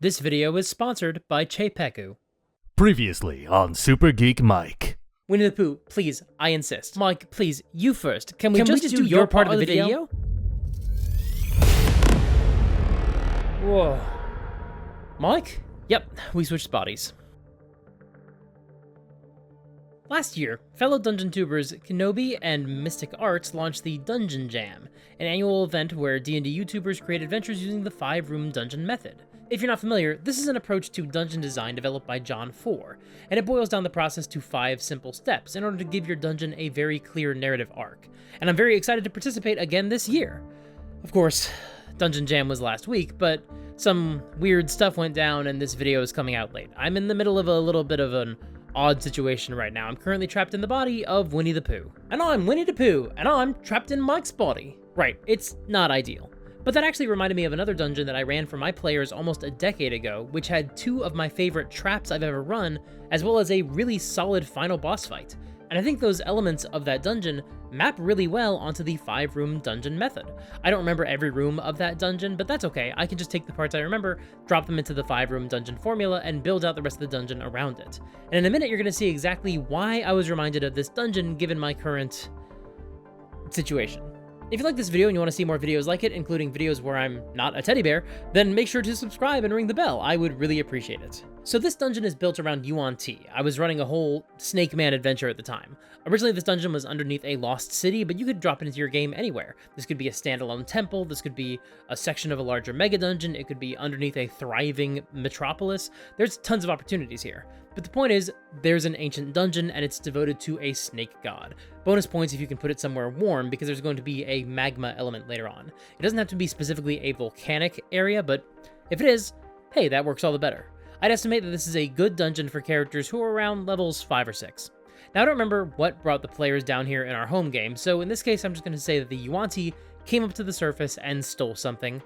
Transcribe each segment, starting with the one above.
This video is sponsored by Chepeku. Previously on Super Geek Mike. Winnie the Pooh, please, I insist. Mike, please, you first. Can we just do your part of the video? Whoa. Mike? Yep, we switched bodies. Last year, fellow Dungeon tubers Kenobi and Mystic Arts launched the Dungeon Jam, an annual event where D&D YouTubers create adventures using the 5-room dungeon method. If you're not familiar, this is an approach to dungeon design developed by John 4, and it boils down the process to 5 simple steps in order to give your dungeon a very clear narrative arc, and I'm very excited to participate again this year. Of course, Dungeon Jam was last week, but some weird stuff went down and this video is coming out late. I'm in the middle of a little bit of an odd situation right now. I'm currently trapped in the body of Winnie the Pooh. And I'm Winnie the Pooh, and I'm trapped in Mike's body. Right, it's not ideal. But that actually reminded me of another dungeon that I ran for my players almost a decade ago, which had 2 of my favorite traps I've ever run, as well as a really solid final boss fight. And I think those elements of that dungeon map really well onto the 5-room dungeon method. I don't remember every room of that dungeon, but that's okay. I can just take the parts I remember, drop them into the 5-room dungeon formula, and build out the rest of the dungeon around it. And in a minute, you're going to see exactly why I was reminded of this dungeon given my current situation. If you like this video and you want to see more videos like it, including videos where I'm not a teddy bear, then make sure to subscribe and ring the bell. I would really appreciate it. So this dungeon is built around Yuan Ti. I was running a whole Snake Man adventure at the time. Originally, this dungeon was underneath a lost city, but you could drop it into your game anywhere. This could be a standalone temple, this could be a section of a larger mega dungeon, it could be underneath a thriving metropolis. There's tons of opportunities here. But the point is, there's an ancient dungeon and it's devoted to a snake god. Bonus points if you can put it somewhere warm, because there's going to be a magma element later on. It doesn't have to be specifically a volcanic area, but if it is, hey, that works all the better. I'd estimate that this is a good dungeon for characters who are around levels 5 or 6. Now, I don't remember what brought the players down here in our home game, so in this case, I'm just going to say that the Yuan Ti came up to the surface and stole something,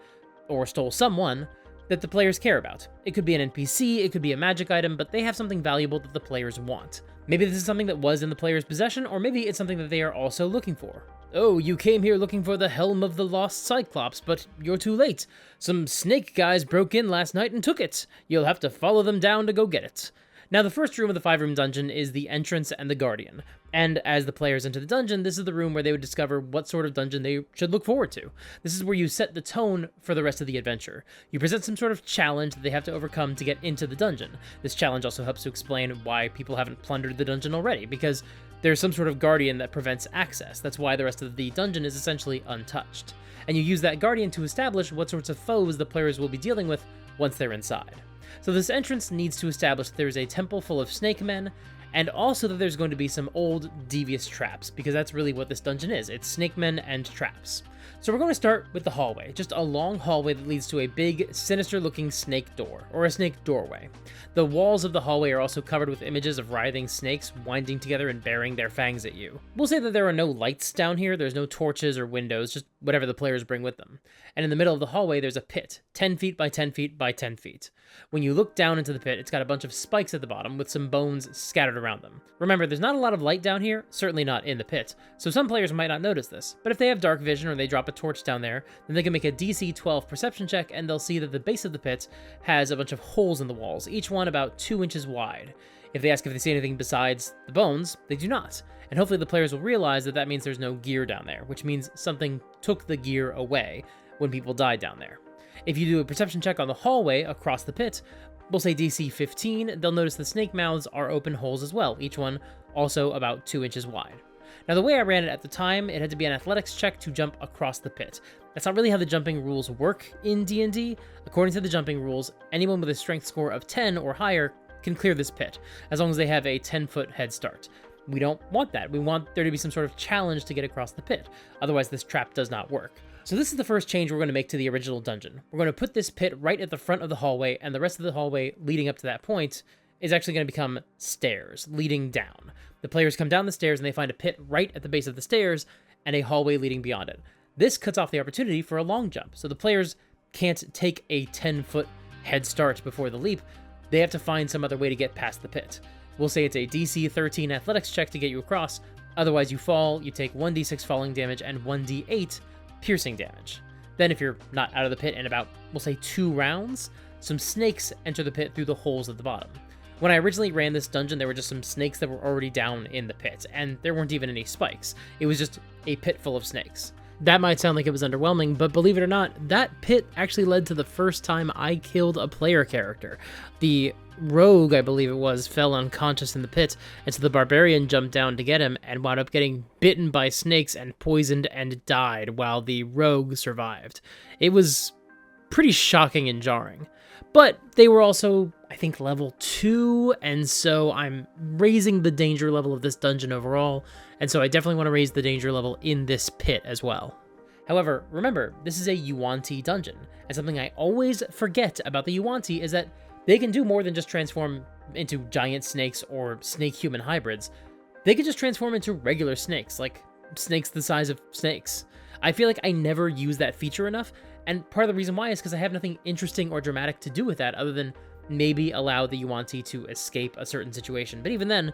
or stole someone, that the players care about. It could be an NPC, it could be a magic item, but they have something valuable that the players want. Maybe this is something that was in the player's possession, or maybe it's something that they are also looking for. Oh, you came here looking for the Helm of the Lost Cyclops, but you're too late. Some snake guys broke in last night and took it. You'll have to follow them down to go get it. Now, the first room of the 5-room dungeon is the entrance and the guardian. And as the players enter the dungeon, this is the room where they would discover what sort of dungeon they should look forward to. This is where you set the tone for the rest of the adventure. You present some sort of challenge that they have to overcome to get into the dungeon. This challenge also helps to explain why people haven't plundered the dungeon already, because there's some sort of guardian that prevents access. That's why the rest of the dungeon is essentially untouched. And you use that guardian to establish what sorts of foes the players will be dealing with once they're inside. So this entrance needs to establish that there's a temple full of snake men, and also that there's going to be some old devious traps, because that's really what this dungeon is. It's snake men and traps. So we're going to start with the hallway, just a long hallway that leads to a big, sinister-looking snake door, or a snake doorway. The walls of the hallway are also covered with images of writhing snakes winding together and baring their fangs at you. We'll say that there are no lights down here, there's no torches or windows, just whatever the players bring with them. And in the middle of the hallway, there's a pit, 10 feet by 10 feet by 10 feet. When you look down into the pit, it's got a bunch of spikes at the bottom with some bones scattered around them. Remember, there's not a lot of light down here, certainly not in the pit, so some players might not notice this, but if they have dark vision or they drop a torch down there, then they can make a DC 12 perception check and they'll see that the base of the pit has a bunch of holes in the walls, each one about 2 inches wide. If they ask if they see anything besides the bones, they do not. And hopefully the players will realize that that means there's no gear down there, which means something took the gear away when people died down there. If you do a perception check on the hallway across the pit, we'll say DC 15, they'll notice the snake mouths are open holes as well, each one also about 2 inches wide. Now, the way I ran it at the time, it had to be an athletics check to jump across the pit. That's not really how the jumping rules work in D&D. According to the jumping rules, anyone with a strength score of 10 or higher can clear this pit, as long as they have a 10-foot head start. We don't want that. We want there to be some sort of challenge to get across the pit. Otherwise, this trap does not work. So this is the first change we're going to make to the original dungeon. We're going to put this pit right at the front of the hallway, and the rest of the hallway leading up to that point is actually going to become stairs leading down. The players come down the stairs and they find a pit right at the base of the stairs and a hallway leading beyond it. This cuts off the opportunity for a long jump, so the players can't take a 10-foot head start before the leap. They have to find some other way to get past the pit. We'll say it's a DC 13 athletics check to get you across. Otherwise, you fall, you take 1d6 falling damage and 1d8 piercing damage. Then if you're not out of the pit in about, we'll say 2 rounds, some snakes enter the pit through the holes at the bottom. When I originally ran this dungeon, there were just some snakes that were already down in the pit, and there weren't even any spikes. It was just a pit full of snakes. That might sound like it was underwhelming, but believe it or not, that pit actually led to the first time I killed a player character. The rogue, I believe it was, fell unconscious in the pit, and so the barbarian jumped down to get him and wound up getting bitten by snakes and poisoned and died while the rogue survived. It was pretty shocking and jarring. But they were also, I think, level 2, and so I'm raising the danger level of this dungeon overall, and so I definitely want to raise the danger level in this pit as well. However, remember, this is a Yuan-Ti dungeon, and something I always forget about the Yuan-Ti is that they can do more than just transform into giant snakes or snake-human hybrids. They can just transform into regular snakes, like snakes the size of snakes. I feel like I never use that feature enough, and part of the reason why is because I have nothing interesting or dramatic to do with that other than maybe allow the Yuan-Ti to escape a certain situation. But even then,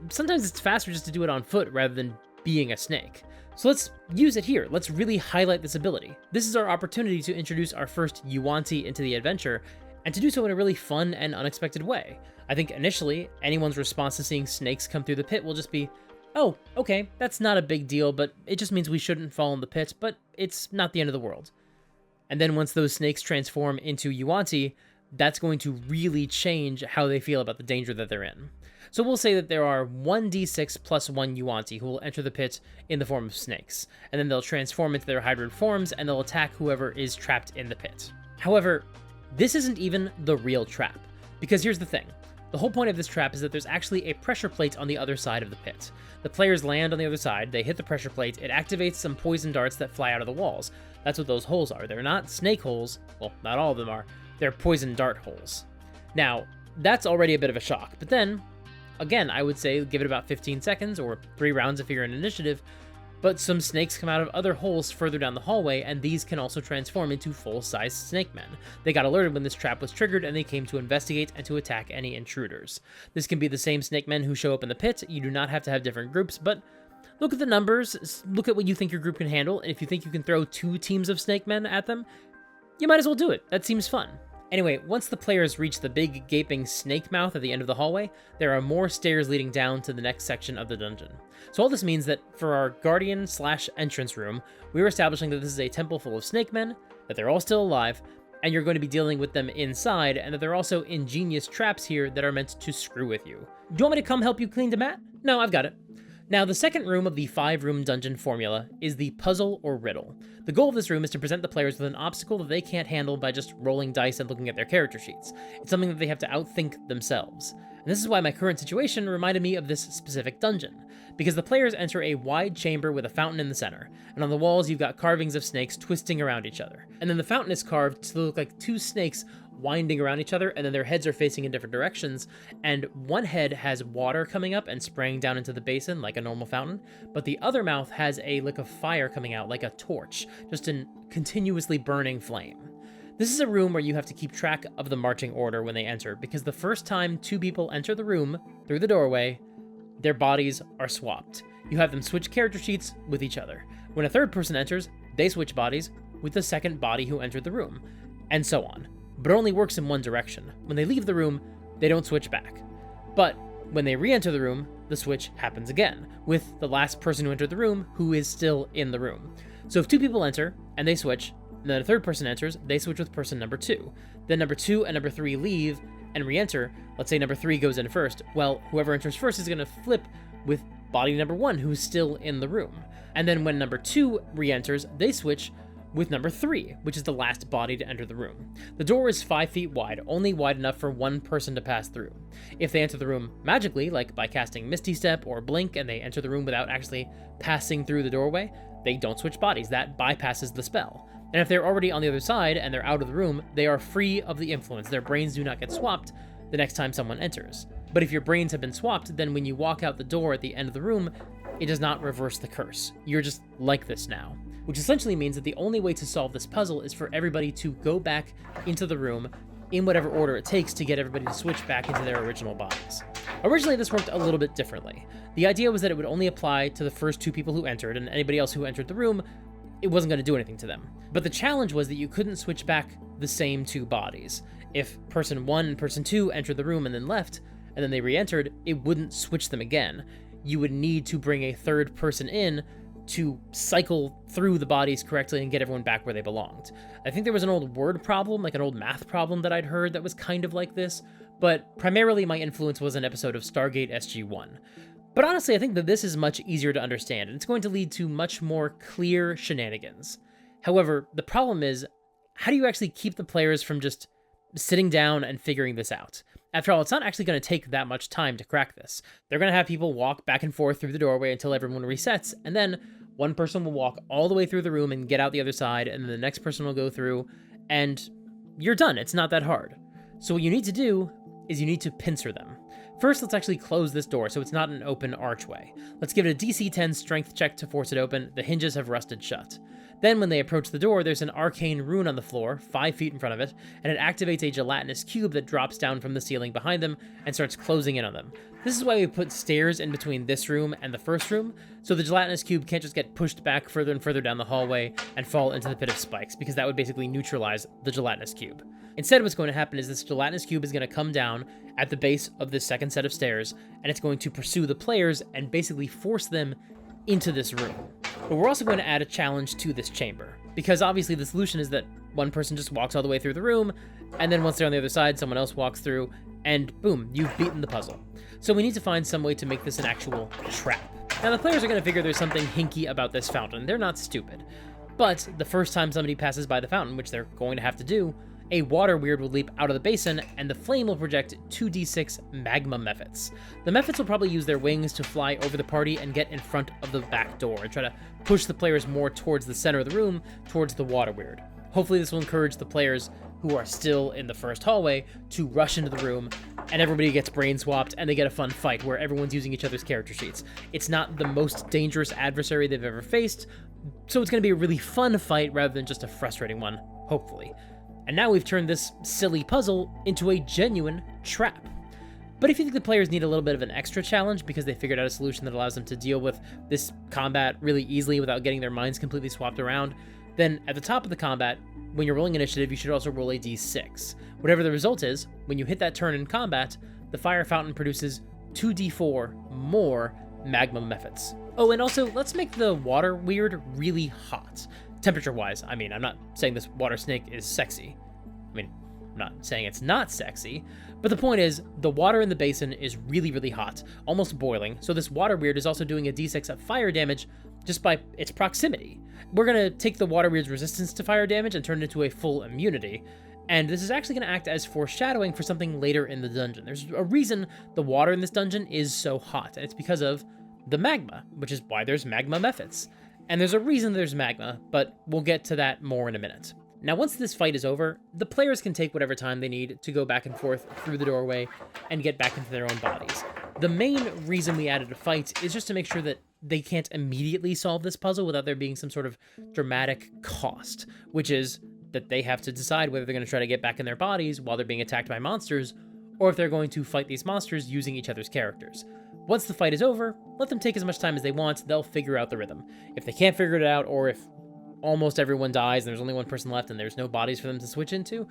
sometimes it's faster just to do it on foot rather than being a snake. So let's use it here. Let's really highlight this ability. This is our opportunity to introduce our first Yuan-Ti into the adventure, and to do so in a really fun and unexpected way. I think initially, anyone's response to seeing snakes come through the pit will just be, oh, okay, that's not a big deal, but it just means we shouldn't fall in the pit, but it's not the end of the world. And then once those snakes transform into Yuan-Ti, that's going to really change how they feel about the danger that they're in. So we'll say that there are 1d6 plus 1 Yuan-Ti who will enter the pit in the form of snakes, and then they'll transform into their hybrid forms and they'll attack whoever is trapped in the pit. However, this isn't even the real trap, because here's the thing. The whole point of this trap is that there's actually a pressure plate on the other side of the pit. The players land on the other side, they hit the pressure plate, it activates some poison darts that fly out of the walls. That's what those holes are. They're not snake holes, well, not all of them are, they're poison dart holes. Now, that's already a bit of a shock, but then, again, I would say give it about 15 seconds, or 3 rounds if you're in initiative, but some snakes come out of other holes further down the hallway, and these can also transform into full-size snake men. They got alerted when this trap was triggered, and they came to investigate and to attack any intruders. This can be the same snake men who show up in the pit. You do not have to have different groups, but look at the numbers, look at what you think your group can handle, and if you think you can throw 2 teams of snake men at them, you might as well do it. That seems fun. Anyway, once the players reach the big gaping snake mouth at the end of the hallway, there are more stairs leading down to the next section of the dungeon. So all this means that for our guardian/entrance room, we're establishing that this is a temple full of snake men, that they're all still alive, and you're going to be dealing with them inside, and that there are also ingenious traps here that are meant to screw with you. Do you want me to come help you clean the mat? No, I've got it. Now, the second room of the 5-room dungeon formula is the puzzle or riddle. The goal of this room is to present the players with an obstacle that they can't handle by just rolling dice and looking at their character sheets. It's something that they have to outthink themselves. And this is why my current situation reminded me of this specific dungeon, because the players enter a wide chamber with a fountain in the center, and on the walls you've got carvings of snakes twisting around each other. And then the fountain is carved to look like 2 snakes winding around each other, and then their heads are facing in different directions, and one head has water coming up and spraying down into the basin like a normal fountain, but the other mouth has a lick of fire coming out like a torch, just in continuously burning flame. This is a room where you have to keep track of the marching order when they enter, because the first time 2 people enter the room through the doorway, their bodies are swapped. You have them switch character sheets with each other. When a third person enters, they switch bodies with the second body who entered the room, and so on. But it only works in one direction. When they leave the room, they don't switch back. But when they re-enter the room, the switch happens again, with the last person who entered the room who is still in the room. So if 2 people enter, and they switch, and then a third person enters, they switch with person number 2. Then number 2 and number 3 leave and re-enter. Let's say number 3 goes in first. Well, whoever enters first is going to flip with body number 1 who's still in the room. And then when number 2 re-enters, they switch with number 3, which is the last body to enter the room. The door is 5 feet wide, only wide enough for 1 person to pass through. If they enter the room magically, like by casting Misty Step or Blink, and they enter the room without actually passing through the doorway, they don't switch bodies. That bypasses the spell. And if they're already on the other side and they're out of the room, they are free of the influence. Their brains do not get swapped the next time someone enters. But if your brains have been swapped, then when you walk out the door at the end of the room, it does not reverse the curse. You're just like this now. Which essentially means that the only way to solve this puzzle is for everybody to go back into the room in whatever order it takes to get everybody to switch back into their original bodies. Originally, this worked a little bit differently. The idea was that it would only apply to the first 2 people who entered, and anybody else who entered the room, it wasn't going to do anything to them. But the challenge was that you couldn't switch back the same 2 bodies. If person 1 and person 2 entered the room and then left, and then they re-entered, it wouldn't switch them again. You would need to bring a third person in to cycle through the bodies correctly and get everyone back where they belonged. I think there was an old word problem, like an old math problem that I'd heard that was kind of like this, but primarily my influence was an episode of Stargate SG-1. But honestly, I think that this is much easier to understand, and it's going to lead to much more clear shenanigans. However, the problem is, how do you actually keep the players from just sitting down and figuring this out? After all, it's not actually going to take that much time to crack this. They're going to have people walk back and forth through the doorway until everyone resets, and then one person will walk all the way through the room and get out the other side, and then the next person will go through, and you're done. It's not that hard. So what you need to do is you need to pincer them. First, let's actually close this door so it's not an open archway. Let's give it a DC 10 strength check to force it open. The hinges have rusted shut. Then when they approach the door, there's an arcane rune on the floor, 5 feet in front of it, and it activates a gelatinous cube that drops down from the ceiling behind them and starts closing in on them. This is why we put stairs in between this room and the first room, so the gelatinous cube can't just get pushed back further and further down the hallway and fall into the pit of spikes, because that would basically neutralize the gelatinous cube. Instead, what's going to happen is this gelatinous cube is going to come down at the base of this second set of stairs, and it's going to pursue the players and basically force them into this room. But we're also going to add a challenge to this chamber, because obviously the solution is that one person just walks all the way through the room, and then once they're on the other side, someone else walks through, and boom, you've beaten the puzzle. So we need to find some way to make this an actual trap. Now the players are going to figure there's something hinky about this fountain. They're not stupid. But the first time somebody passes by the fountain, which they're going to have to do, a water weird will leap out of the basin, and the flame will project 2d6 magma mephits. The mephits will probably use their wings to fly over the party and get in front of the back door and try to push the players more towards the center of the room, towards the water weird. Hopefully this will encourage the players who are still in the first hallway to rush into the room, and everybody gets brain swapped, and they get a fun fight where everyone's using each other's character sheets. It's not the most dangerous adversary they've ever faced, so it's going to be a really fun fight rather than just a frustrating one, hopefully. And now we've turned this silly puzzle into a genuine trap. But if you think the players need a little bit of an extra challenge because they figured out a solution that allows them to deal with this combat really easily without getting their minds completely swapped around, then at the top of the combat, when you're rolling initiative, you should also roll a d6. Whatever the result is, when you hit that turn in combat, the fire fountain produces 2d4 more magma mephits. Oh, and also, let's make the water weird really hot. Temperature-wise, I mean, I'm not saying this water snake is sexy. I mean, I'm not saying it's not sexy, but the point is, the water in the basin is really, really hot, almost boiling, so this water weird is also doing a d6 of fire damage just by its proximity. We're going to take the water weird's resistance to fire damage and turn it into a full immunity, and this is actually going to act as foreshadowing for something later in the dungeon. There's a reason the water in this dungeon is so hot, and it's because of the magma, which is why there's magma mephits. And there's a reason there's magma, but we'll get to that more in a minute. Now, once this fight is over, the players can take whatever time they need to go back and forth through the doorway and get back into their own bodies. The main reason we added a fight is just to make sure that they can't immediately solve this puzzle without there being some sort of dramatic cost, which is that they have to decide whether they're going to try to get back in their bodies while they're being attacked by monsters, or if they're going to fight these monsters using each other's characters. Once the fight is over, let them take as much time as they want, they'll figure out the rhythm. If they can't figure it out, or if almost everyone dies and there's only one person left and there's no bodies for them to switch into,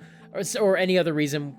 or any other reason,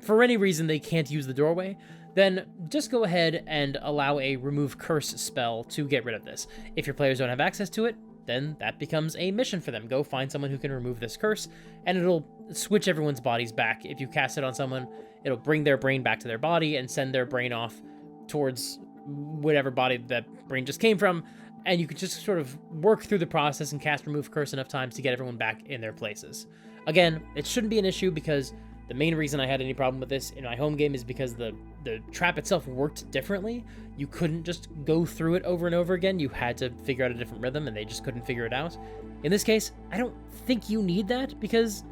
for any reason they can't use the doorway, then just go ahead and allow a remove curse spell to get rid of this. If your players don't have access to it, then that becomes a mission for them. Go find someone who can remove this curse, and it'll switch everyone's bodies back. If you cast it on someone, it'll bring their brain back to their body and send their brain off towards whatever body that brain just came from, and you could just sort of work through the process and cast remove curse enough times to get everyone back in their places. Again, it shouldn't be an issue because the main reason I had any problem with this in my home game is because the trap itself worked differently. You couldn't just go through it over and over again. You had to figure out a different rhythm, and they just couldn't figure it out. In this case, I don't think you need that because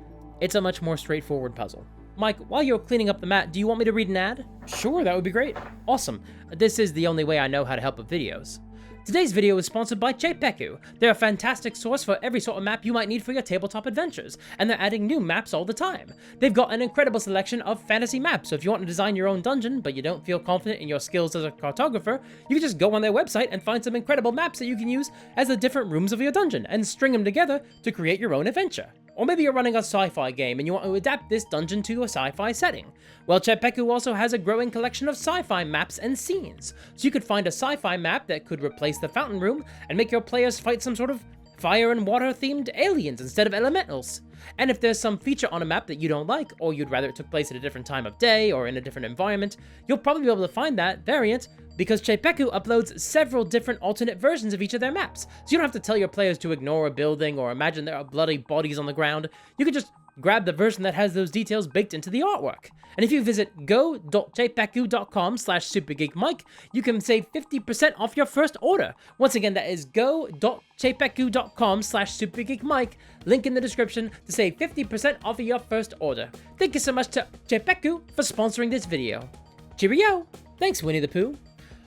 it's a much more straightforward puzzle. Mike, while you're cleaning up the mat, do you want me to read an ad? Sure, that would be great. Awesome. This is the only way I know how to help with videos. Today's video is sponsored by Setback. They're a fantastic source for every sort of map you might need for your tabletop adventures, and they're adding new maps all the time. They've got an incredible selection of fantasy maps, so if you want to design your own dungeon, but you don't feel confident in your skills as a cartographer, you can just go on their website and find some incredible maps that you can use as the different rooms of your dungeon, and string them together to create your own adventure. Or maybe you're running a sci-fi game and you want to adapt this dungeon to a sci-fi setting. Well, Setback also has a growing collection of sci-fi maps and scenes. So you could find a sci-fi map that could replace the fountain room and make your players fight some sort of fire and water themed aliens instead of elementals. And if there's some feature on a map that you don't like, or you'd rather it took place at a different time of day or in a different environment, you'll probably be able to find that variant because Setback uploads several different alternate versions of each of their maps. So you don't have to tell your players to ignore a building or imagine there are bloody bodies on the ground. You can just grab the version that has those details baked into the artwork. And if you visit go.jpeku.com/supergeekmike, you can save 50% off your first order. Once again, that is go.jpeku.com/supergeekmike, link in the description to save 50% off of your first order. Thank you so much to Setback for sponsoring this video. Cheerio! Thanks, Winnie the Pooh.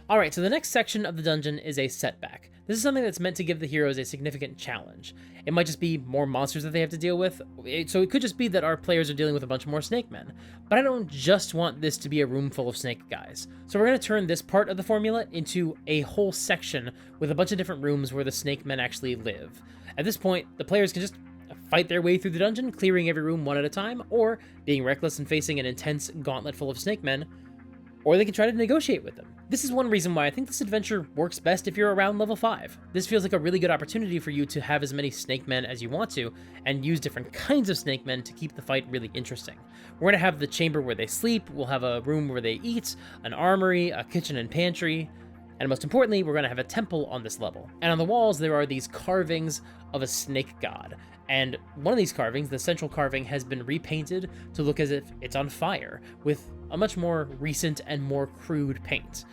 Alright, so the next section of the dungeon is a setback. This is something that's meant to give the heroes a significant challenge. It might just be more monsters that they have to deal with, so it could just be that our players are dealing with a bunch more snake men. But I don't just want this to be a room full of snake guys. So we're going to turn this part of the formula into a whole section with a bunch of different rooms where the snake men actually live. At this point, the players can just fight their way through the dungeon, clearing every room one at a time, or being reckless and facing an intense gauntlet full of snake men, or they can try to negotiate with them. This is one reason why I think this adventure works best if you're around level 5. This feels like a really good opportunity for you to have as many snake men as you want to, and use different kinds of snake men to keep the fight really interesting. We're going to have the chamber where they sleep, we'll have a room where they eat, an armory, a kitchen and pantry, and most importantly, we're going to have a temple on this level. And on the walls, there are these carvings of a snake god. And one of these carvings, the central carving, has been repainted to look as if it's on fire, with a much more recent and more crude paint.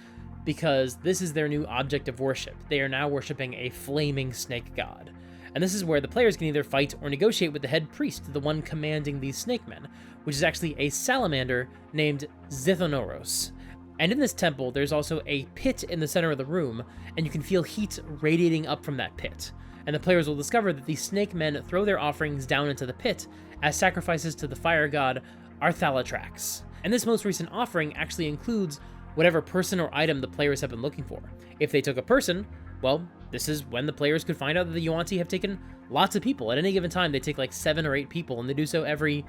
Because this is their new object of worship. They are now worshipping a flaming snake god. And this is where the players can either fight or negotiate with the head priest, the one commanding these snake men, which is actually a salamander named Zithonoros. And in this temple, there's also a pit in the center of the room, and you can feel heat radiating up from that pit. And the players will discover that these snake men throw their offerings down into the pit as sacrifices to the fire god Arthalatrax. And this most recent offering actually includes whatever person or item the players have been looking for. If they took a person, well, this is when the players could find out that the Yuan-Ti have taken lots of people. At any given time, they take like 7 or 8 people, and they do so every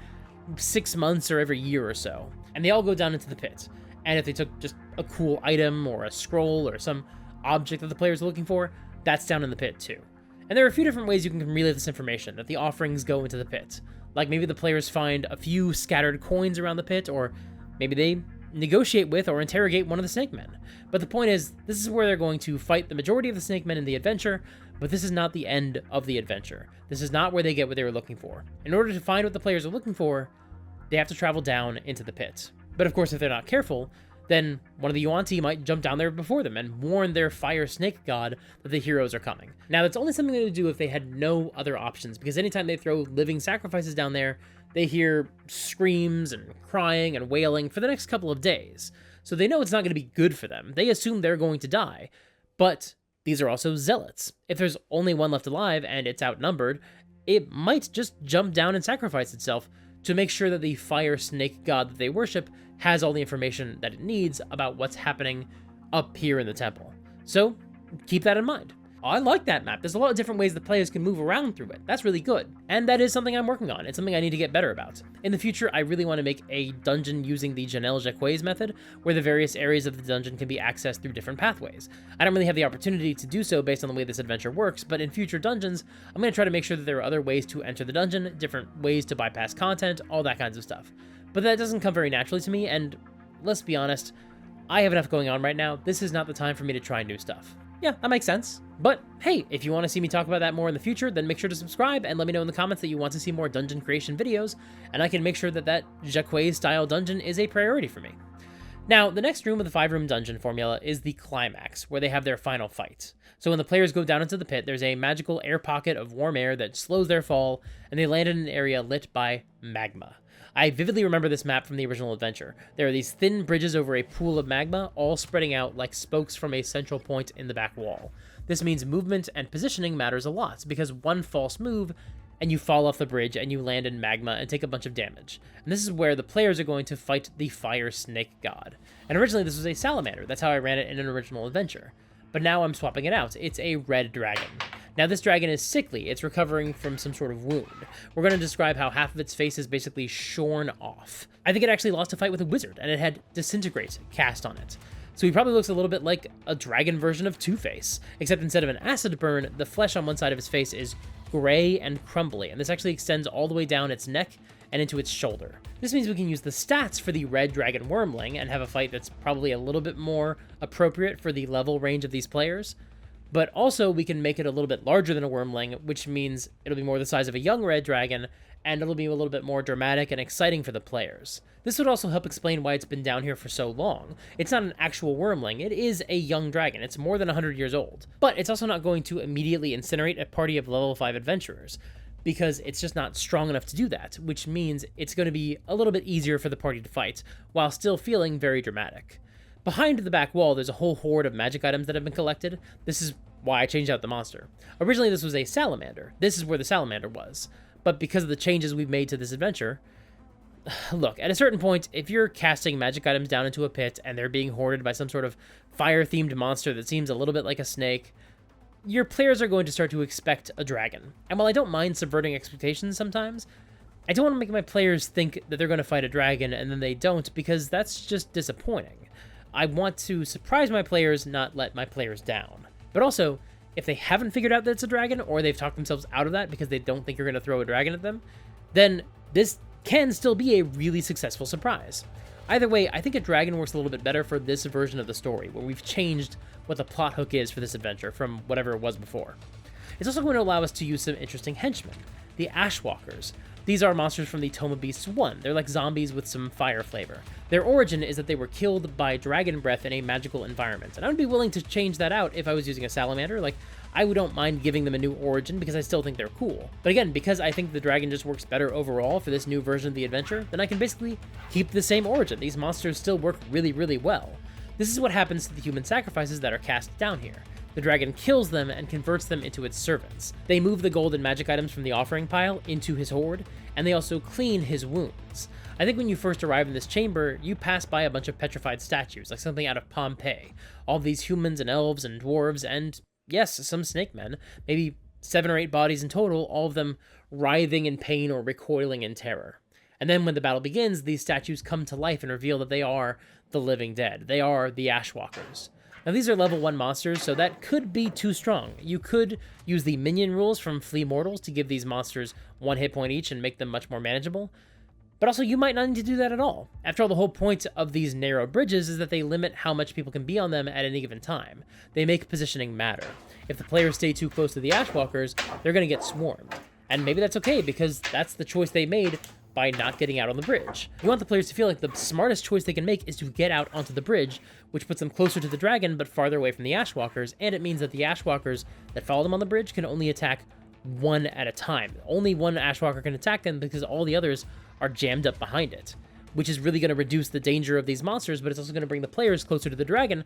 6 months or every year or so. And they all go down into the pit. And if they took just a cool item or a scroll or some object that the players are looking for, that's down in the pit too. And there are a few different ways you can relay this information, that the offerings go into the pit. Like maybe the players find a few scattered coins around the pit, or maybe they negotiate with or interrogate one of the snake men. But the point is, this is where they're going to fight the majority of the snake men in the adventure, but this is not the end of the adventure. This is not where they get what they were looking for. In order to find what the players are looking for, they have to travel down into the pit. But of course, if they're not careful, then one of the Yuan-Ti might jump down there before them and warn their fire snake god that the heroes are coming. Now, that's only something they would do if they had no other options, because anytime they throw living sacrifices down there, they hear screams and crying and wailing for the next couple of days. So they know it's not going to be good for them. They assume they're going to die. But these are also zealots. If there's only one left alive and it's outnumbered, it might just jump down and sacrifice itself to make sure that the fire snake god that they worship has all the information that it needs about what's happening up here in the temple. So keep that in mind. I like that map. There's a lot of different ways the players can move around through it. That's really good. And that is something I'm working on. It's something I need to get better about. In the future, I really want to make a dungeon using the Janelle Jacquet's method, where the various areas of the dungeon can be accessed through different pathways. I don't really have the opportunity to do so based on the way this adventure works, but in future dungeons, I'm going to try to make sure that there are other ways to enter the dungeon, different ways to bypass content, all that kinds of stuff. But that doesn't come very naturally to me, and let's be honest, I have enough going on right now. This is not the time for me to try new stuff. Yeah, that makes sense. But hey, if you want to see me talk about that more in the future, then make sure to subscribe and let me know in the comments that you want to see more dungeon creation videos, and I can make sure that that Jacquet-style dungeon is a priority for me. Now, the next room of the 5-room dungeon formula is the Climax, where they have their final fight. So when the players go down into the pit, there's a magical air pocket of warm air that slows their fall, and they land in an area lit by magma. I vividly remember this map from the original adventure. There are these thin bridges over a pool of magma, all spreading out like spokes from a central point in the back wall. This means movement and positioning matters a lot, because one false move, and you fall off the bridge and you land in magma and take a bunch of damage. And this is where the players are going to fight the fire snake god. And originally this was a salamander, that's how I ran it in an original adventure. But now I'm swapping it out. It's a red dragon. Now this dragon is sickly, it's recovering from some sort of wound. We're going to describe how half of its face is basically shorn off. I think it actually lost a fight with a wizard, and it had Disintegrate cast on it. So he probably looks a little bit like a dragon version of Two-Face, except instead of an acid burn, the flesh on one side of his face is gray and crumbly, and this actually extends all the way down its neck and into its shoulder. This means we can use the stats for the red dragon wormling and have a fight that's probably a little bit more appropriate for the level range of these players, but also we can make it a little bit larger than a wormling, which means it'll be more the size of a young red dragon, and it'll be a little bit more dramatic and exciting for the players. This would also help explain why it's been down here for so long. It's not an actual wormling, it is a young dragon, it's more than 100 years old. But it's also not going to immediately incinerate a party of level 5 adventurers, because it's just not strong enough to do that, which means it's going to be a little bit easier for the party to fight, while still feeling very dramatic. Behind the back wall, there's a whole horde of magic items that have been collected. This is why I changed out the monster. Originally, this was a salamander. This is where the salamander was. But because of the changes we've made to this adventure, look, at a certain point, if you're casting magic items down into a pit and they're being hoarded by some sort of fire-themed monster that seems a little bit like a snake, your players are going to start to expect a dragon. And while I don't mind subverting expectations sometimes, I don't want to make my players think that they're going to fight a dragon and then they don't, because that's just disappointing. I want to surprise my players, not let my players down. But also, if they haven't figured out that it's a dragon, or they've talked themselves out of that because they don't think you're going to throw a dragon at them, then this can still be a really successful surprise. Either way, I think a dragon works a little bit better for this version of the story, where we've changed what the plot hook is for this adventure from whatever it was before. It's also going to allow us to use some interesting henchmen, the Ashwalkers. These are monsters from the Tome of Beasts 1. They're like zombies with some fire flavor. Their origin is that they were killed by dragon breath in a magical environment, and I would be willing to change that out if I was using a salamander. Like, I don't mind giving them a new origin because I still think they're cool. But again, because I think the dragon just works better overall for this new version of the adventure, then I can basically keep the same origin. These monsters still work really, really well. This is what happens to the human sacrifices that are cast down here. The dragon kills them and converts them into its servants. They move the gold and magic items from the offering pile into his hoard, and they also clean his wounds. I think when you first arrive in this chamber, you pass by a bunch of petrified statues, like something out of Pompeii. All these humans and elves and dwarves and, yes, some snake men, maybe 7 or 8 bodies in total, all of them writhing in pain or recoiling in terror. And then when the battle begins, these statues come to life and reveal that they are the living dead. They are the Ashwalkers. Now these are level 1 monsters, so that could be too strong. You could use the minion rules from Flea Mortals to give these monsters 1 hit point each and make them much more manageable. But also, you might not need to do that at all. After all, the whole point of these narrow bridges is that they limit how much people can be on them at any given time. They make positioning matter. If the players stay too close to the Ashwalkers, they're going to get swarmed. And maybe that's okay, because that's the choice they made by not getting out on the bridge. You want the players to feel like the smartest choice they can make is to get out onto the bridge, which puts them closer to the dragon but farther away from the Ashwalkers, and it means that the Ashwalkers that follow them on the bridge can only attack one at a time. Only one Ashwalker can attack them because all the others are jammed up behind it, which is really going to reduce the danger of these monsters, but it's also going to bring the players closer to the dragon,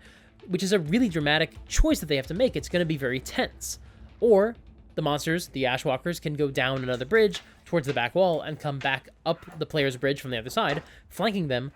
which is a really dramatic choice that they have to make. It's going to be very tense. Or the monsters, the Ashwalkers, can go down another bridge towards the back wall and come back up the player's bridge from the other side, flanking them,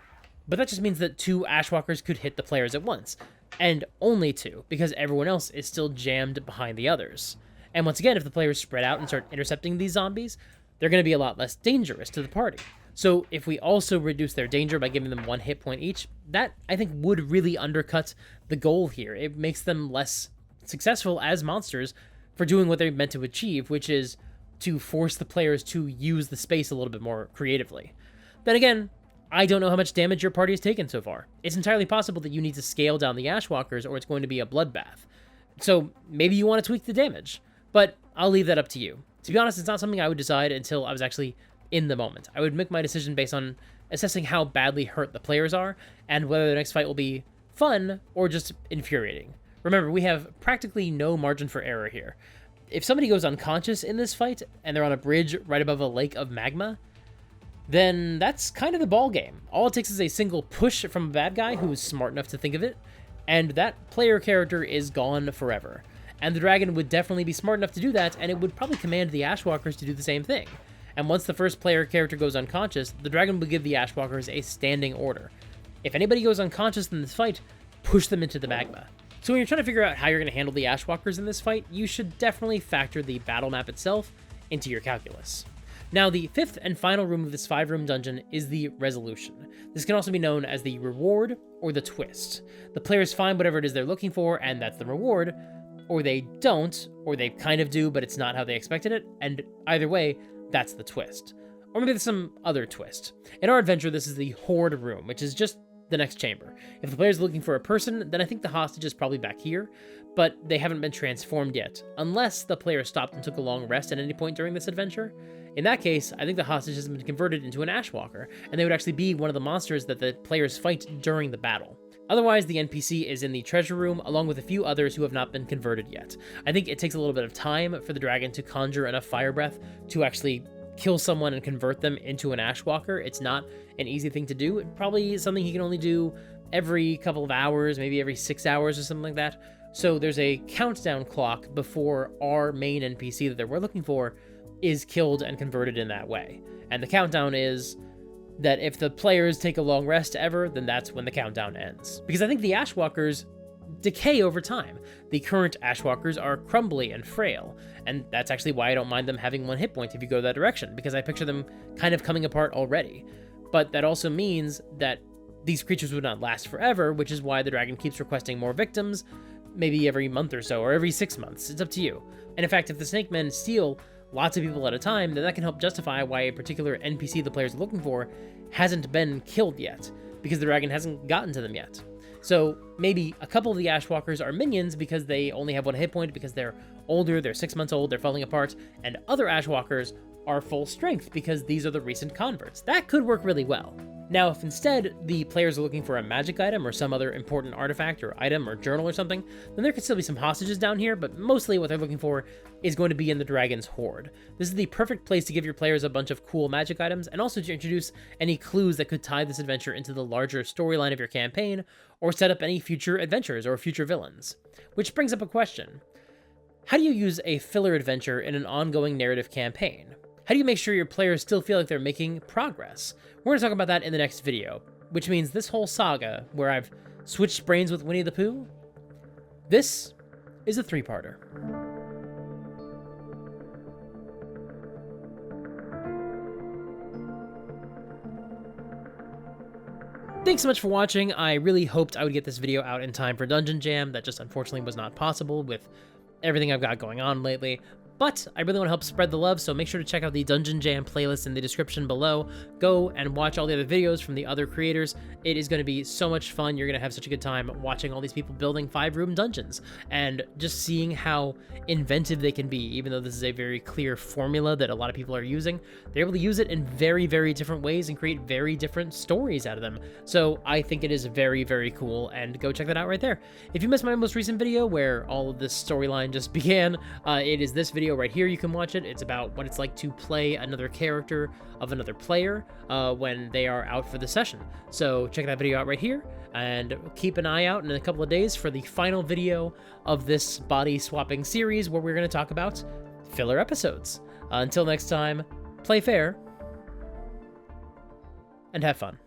but that just means that 2 Ashwalkers could hit the players at once, and only 2, because everyone else is still jammed behind the others. And once again, if the players spread out and start intercepting these zombies, they're going to be a lot less dangerous to the party. So if we also reduce their danger by giving them 1 hit point each, that, I think, would really undercut the goal here. It makes them less successful as monsters for doing what they're meant to achieve, which is to force the players to use the space a little bit more creatively. Then again, I don't know how much damage your party has taken so far. It's entirely possible that you need to scale down the Ashwalkers or it's going to be a bloodbath. So maybe you want to tweak the damage, but I'll leave that up to you. To be honest, it's not something I would decide until I was actually in the moment. I would make my decision based on assessing how badly hurt the players are and whether the next fight will be fun or just infuriating. Remember, we have practically no margin for error here. If somebody goes unconscious in this fight and they're on a bridge right above a lake of magma, then that's kind of the ball game. All it takes is a single push from a bad guy who is smart enough to think of it, and that player character is gone forever. And the dragon would definitely be smart enough to do that, and it would probably command the Ashwalkers to do the same thing. And once the first player character goes unconscious, the dragon would give the Ashwalkers a standing order. If anybody goes unconscious in this fight, push them into the magma. So when you're trying to figure out how you're going to handle the Ashwalkers in this fight, you should definitely factor the battle map itself into your calculus. Now, the fifth and final room of this 5-room dungeon is the Resolution. This can also be known as the Reward or the Twist. The players find whatever it is they're looking for, and that's the reward, or they don't, or they kind of do, but it's not how they expected it, and either way, that's the twist. Or maybe there's some other twist. In our adventure, this is the Horde room, which is just the next chamber. If the player's looking for a person, then I think the hostage is probably back here, but they haven't been transformed yet, unless the player stopped and took a long rest at any point during this adventure. In that case, I think the hostage has been converted into an Ashwalker, and they would actually be one of the monsters that the players fight during the battle. Otherwise, the NPC is in the treasure room, along with a few others who have not been converted yet. I think it takes a little bit of time for the dragon to conjure enough fire breath to actually kill someone and convert them into an Ashwalker. It's not an easy thing to do. It probably is something he can only do every couple of hours, maybe every 6 hours or something like that. So there's a countdown clock before our main NPC that we're looking for is killed and converted in that way. And the countdown is that if the players take a long rest ever, then that's when the countdown ends. Because I think the Ashwalkers decay over time. The current Ashwalkers are crumbly and frail, and that's actually why I don't mind them having 1 hit point if you go that direction, because I picture them kind of coming apart already. But that also means that these creatures would not last forever, which is why the dragon keeps requesting more victims, maybe every month or so, or every 6 months. It's up to you. And in fact, if the snake men steal lots of people at a time, then that can help justify why a particular NPC the players are looking for hasn't been killed yet, because the dragon hasn't gotten to them yet. So maybe a couple of the Ashwalkers are minions because they only have 1 hit point, because they're older, they're 6 months old, they're falling apart, and other Ashwalkers are full strength because these are the recent converts. That could work really well. Now, if instead the players are looking for a magic item or some other important artifact or item or journal or something, then there could still be some hostages down here, but mostly what they're looking for is going to be in the dragon's hoard. This is the perfect place to give your players a bunch of cool magic items, and also to introduce any clues that could tie this adventure into the larger storyline of your campaign, or set up any future adventures or future villains. Which brings up a question. How do you use a filler adventure in an ongoing narrative campaign? How do you make sure your players still feel like they're making progress? We're going to talk about that in the next video, which means this whole saga, where I've switched brains with Winnie the Pooh, this is a 3-parter. Thanks so much for watching. I really hoped I would get this video out in time for Dungeon Jam. That just unfortunately was not possible with everything I've got going on lately. But I really want to help spread the love, so make sure to check out the Dungeon Jam playlist in the description below. Go and watch all the other videos from the other creators. It is going to be so much fun. You're going to have such a good time watching all these people building 5-room dungeons and just seeing how inventive they can be. Even though this is a very clear formula that a lot of people are using, they're able to use it in very, very different ways and create very different stories out of them. So I think it is very, very cool, and go check that out right there. If you missed my most recent video where all of this storyline just began, it is this video right here. You can watch it. It's about what it's like to play another character of another player when they are out for the session. So check that video out right here, and keep an eye out in a couple of days for the final video of this body swapping series, where we're going to talk about filler episodes. Until next time, play fair and have fun.